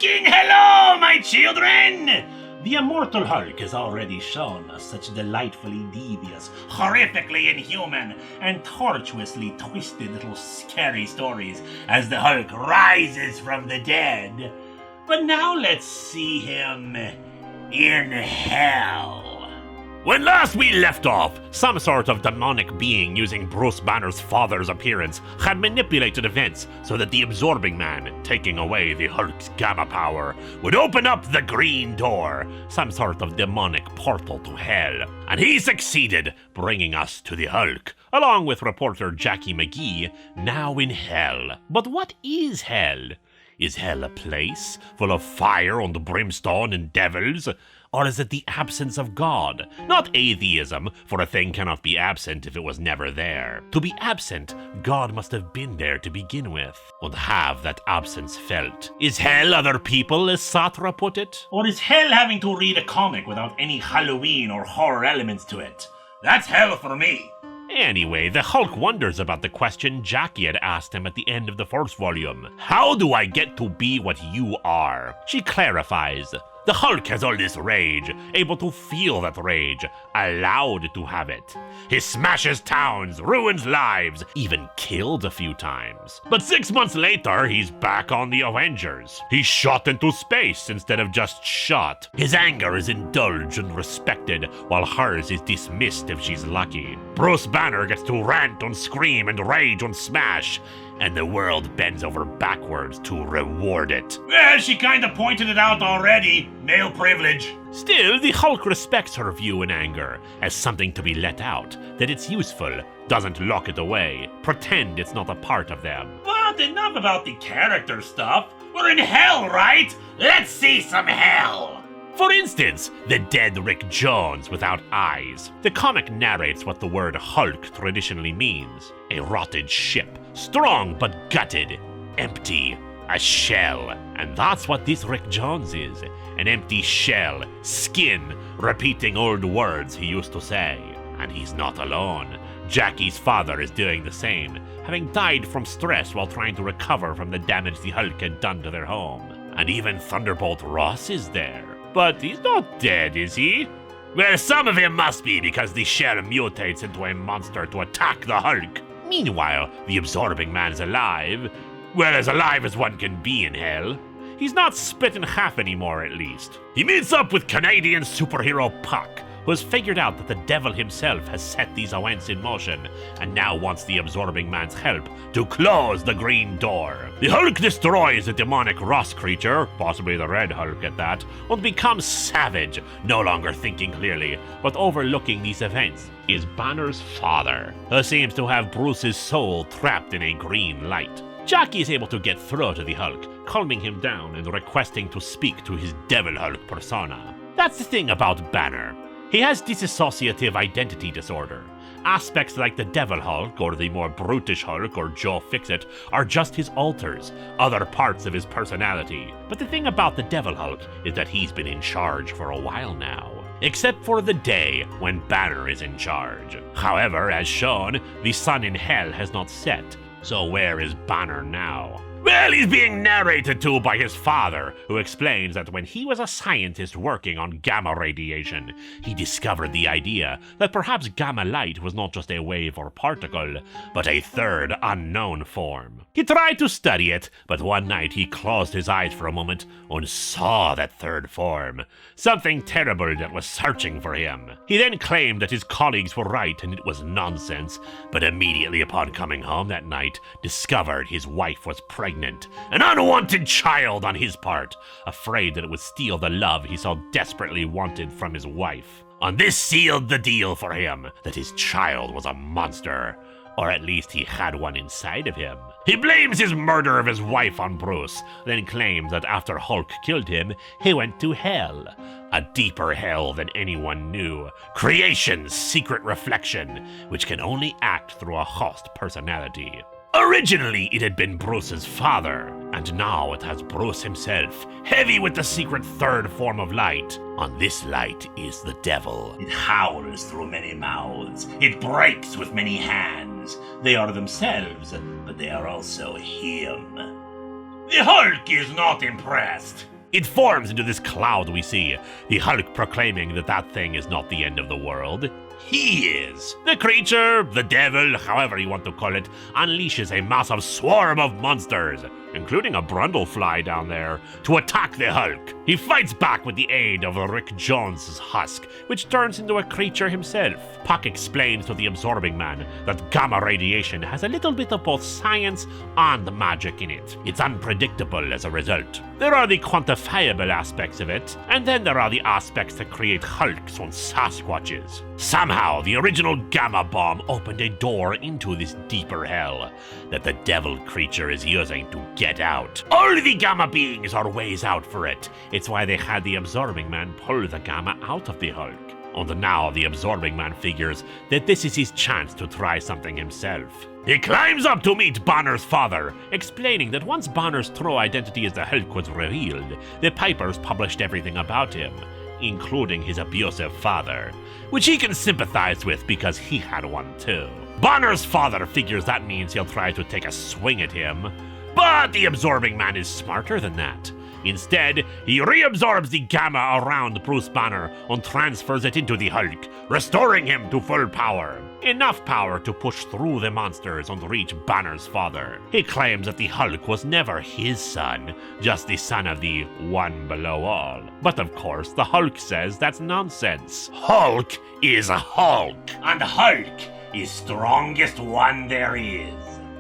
Fucking hello, my children! The Immortal Hulk has already shown us such delightfully devious, horrifically inhuman, and tortuously twisted little scary stories as the Hulk rises from the dead. But now let's see him in hell. When last we left off, some sort of demonic being using Bruce Banner's father's appearance had manipulated events so that the Absorbing Man, taking away the Hulk's gamma power, would open up the green door, some sort of demonic portal to hell. And he succeeded, bringing us to the Hulk, along with reporter Jackie McGee, now in hell. But what is hell? Is hell a place full of fire and brimstone and devils? Or is it the absence of God? Not atheism, for a thing cannot be absent if it was never there. To be absent, God must have been there to begin with, and have that absence felt. Is hell other people, as Sartre put it? Or is hell having to read a comic without any Halloween or horror elements to it? That's hell for me. Anyway, the Hulk wonders about the question Jackie had asked him at the end of the first volume. How do I get to be what you are? She clarifies. The Hulk has all this rage, able to feel that rage, allowed to have it. He smashes towns, ruins lives, even killed a few times. But 6 months later, he's back on the Avengers. He's shot into space instead of just shot. His anger is indulged and respected, while hers is dismissed if she's lucky. Bruce Banner gets to rant and scream and rage and smash, and the world bends over backwards to reward it. Well, she kinda pointed it out already. Male privilege. Still, the Hulk respects her view in anger as something to be let out, that it's useful, doesn't lock it away, pretend it's not a part of them. But enough about the character stuff. We're in hell, right? Let's see some hell! For instance, the dead Rick Jones without eyes. The comic narrates what the word Hulk traditionally means. A rotted ship, strong but gutted, empty, a shell. And that's what this Rick Jones is, an empty shell, skin, repeating old words he used to say. And he's not alone. Jackie's father is doing the same, having died from stress while trying to recover from the damage the Hulk had done to their home. And even Thunderbolt Ross is there. But he's not dead, is he? Well, some of him must be, because the shell mutates into a monster to attack the Hulk. Meanwhile, the Absorbing Man's alive. Well, as alive as one can be in hell. He's not split in half anymore, at least. He meets up with Canadian superhero Puck, who has figured out that the devil himself has set these events in motion, and now wants the Absorbing Man's help to close the green door. The Hulk destroys the demonic Ross creature, possibly the Red Hulk at that, and becomes savage, no longer thinking clearly, but overlooking these events is Banner's father, who seems to have Bruce's soul trapped in a green light. Jackie is able to get through to the Hulk, calming him down and requesting to speak to his Devil Hulk persona. That's the thing about Banner. He has dissociative identity disorder. Aspects like the Devil Hulk or the more brutish Hulk or Joe Fixit are just his alters, other parts of his personality. But the thing about the Devil Hulk is that he's been in charge for a while now. Except for the day when Banner is in charge. However, as shown, the sun in hell has not set. So where is Banner now? Well, he's being narrated to by his father, who explains that when he was a scientist working on gamma radiation, he discovered the idea that perhaps gamma light was not just a wave or particle, but a third unknown form. He tried to study it, but one night he closed his eyes for a moment and saw that third form, something terrible that was searching for him. He then claimed that his colleagues were right and it was nonsense, but immediately upon coming home that night, discovered his wife was pregnant. An unwanted child on his part, afraid that it would steal the love he so desperately wanted from his wife. And this sealed the deal for him, that his child was a monster, or at least he had one inside of him. He blames his murder of his wife on Bruce, then claims that after Hulk killed him, he went to hell. A deeper hell than anyone knew. Creation's secret reflection, which can only act through a host personality. Originally, it had been Bruce's father, and now it has Bruce himself, heavy with the secret third form of light. And this light is the devil. It howls through many mouths. It breaks with many hands. They are themselves, but they are also him. The Hulk is not impressed. It forms into this cloud we see, the Hulk proclaiming that that thing is not the end of the world. He is. The creature, the devil, however you want to call it, unleashes a massive swarm of monsters, including a brundlefly down there, to attack the Hulk. He fights back with the aid of Rick Jones's husk, which turns into a creature himself. Puck explains to the Absorbing Man that gamma radiation has a little bit of both science and magic in it. It's unpredictable as a result. There are the quantifiable aspects of it, and then there are the aspects that create Hulks and Sasquatches. Somehow, the original gamma bomb opened a door into this deeper hell that the devil creature is using to get out. All the gamma beings are ways out for it. It's why they had the Absorbing Man pull the gamma out of the Hulk. And now the Absorbing Man figures that this is his chance to try something himself. He climbs up to meet Banner's father, explaining that once Banner's true identity as the Hulk was revealed, the Pipers published everything about him, including his abusive father, which he can sympathize with because he had one too. Banner's father figures that means he'll try to take a swing at him, but the Absorbing Man is smarter than that. Instead, he reabsorbs the gamma around Bruce Banner and transfers it into the Hulk, restoring him to full power. Enough power to push through the monsters and reach Banner's father. He claims that the Hulk was never his son, just the son of the one below all. But of course, the Hulk says that's nonsense. Hulk is a Hulk. And Hulk is strongest one there is.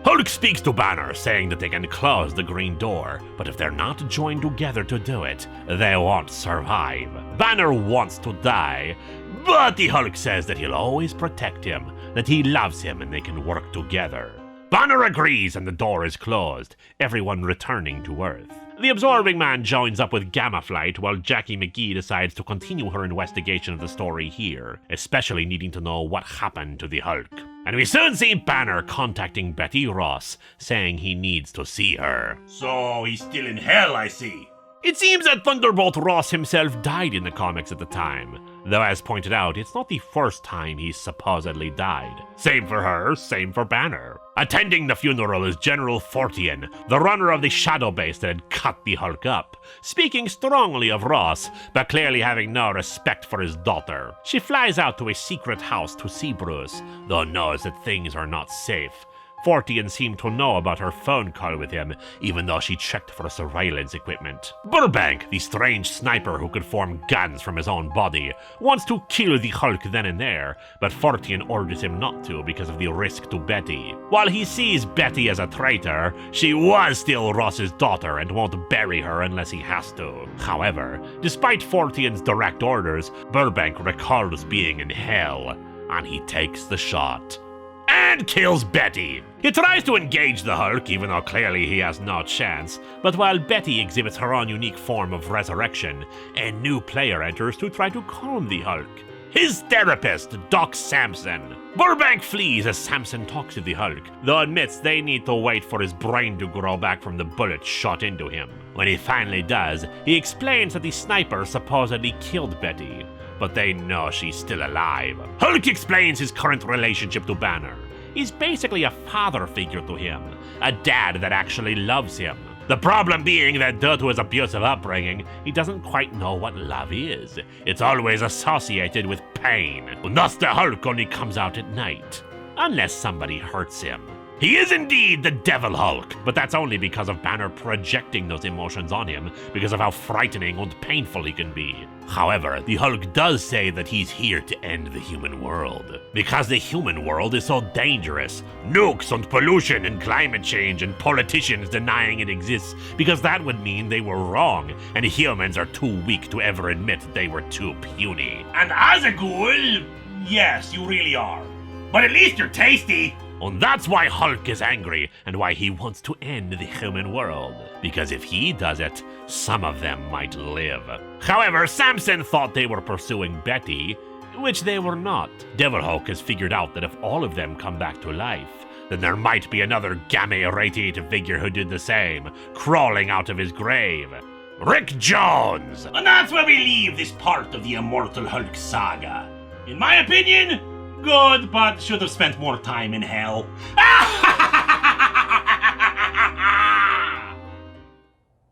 Hulk speaks to Banner, saying that they can close the green door, but if they're not joined together to do it, they won't survive. Banner wants to die, but the Hulk says that he'll always protect him, that he loves him and they can work together. Banner agrees and the door is closed, everyone returning to Earth. The Absorbing Man joins up with Gamma Flight while Jackie McGee decides to continue her investigation of the story here, especially needing to know what happened to the Hulk. And we soon see Banner contacting Betty Ross, saying he needs to see her. So he's still in hell, I see. It seems that Thunderbolt Ross himself died in the comics at the time, though as pointed out, it's not the first time he's supposedly died. Same for her, same for Banner. Attending the funeral is General Fortian, the runner of the shadow base that had cut the Hulk up, speaking strongly of Ross, but clearly having no respect for his daughter. She flies out to a secret house to see Bruce, though knows that things are not safe. Fortian seemed to know about her phone call with him, even though she checked for surveillance equipment. Burbank, the strange sniper who could form guns from his own body, wants to kill the Hulk then and there, but Fortian orders him not to because of the risk to Betty. While he sees Betty as a traitor, she was still Ross's daughter and won't bury her unless he has to. However, despite Fortian's direct orders, Burbank recalls being in hell, and he takes the shot. And kills Betty. He tries to engage the Hulk, even though clearly he has no chance, but while Betty exhibits her own unique form of resurrection, a new player enters to try to calm the Hulk. His therapist, Doc Samson. Burbank flees as Samson talks to the Hulk, though admits they need to wait for his brain to grow back from the bullet shot into him. When he finally does, he explains that the sniper supposedly killed Betty, but they know she's still alive. Hulk explains his current relationship to Banner. He's basically a father figure to him, a dad that actually loves him. The problem being that due to his abusive upbringing, he doesn't quite know what love is. It's always associated with pain, and thus the Hulk only comes out at night, unless somebody hurts him. He is indeed the Devil Hulk, but that's only because of Banner projecting those emotions on him because of how frightening and painful he can be. However, the Hulk does say that he's here to end the human world, because the human world is so dangerous. Nukes and pollution and climate change and politicians denying it exists, because that would mean they were wrong, and humans are too weak to ever admit they were too puny. And as a ghoul, yes, you really are. But at least you're tasty. And that's why Hulk is angry, and why he wants to end the human world. Because if he does it, some of them might live. However, Samson thought they were pursuing Betty, which they were not. Devil Hulk has figured out that if all of them come back to life, then there might be another gamma-irradiated figure who did the same, crawling out of his grave. Rick Jones! And that's where we leave this part of the Immortal Hulk saga. In my opinion, good, but should have spent more time in hell.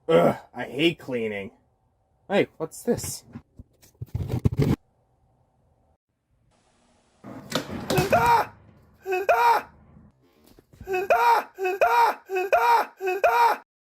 Ugh, I hate cleaning. Hey, what's this? Ah! Ah! Ah! Ah! Ah! Ah!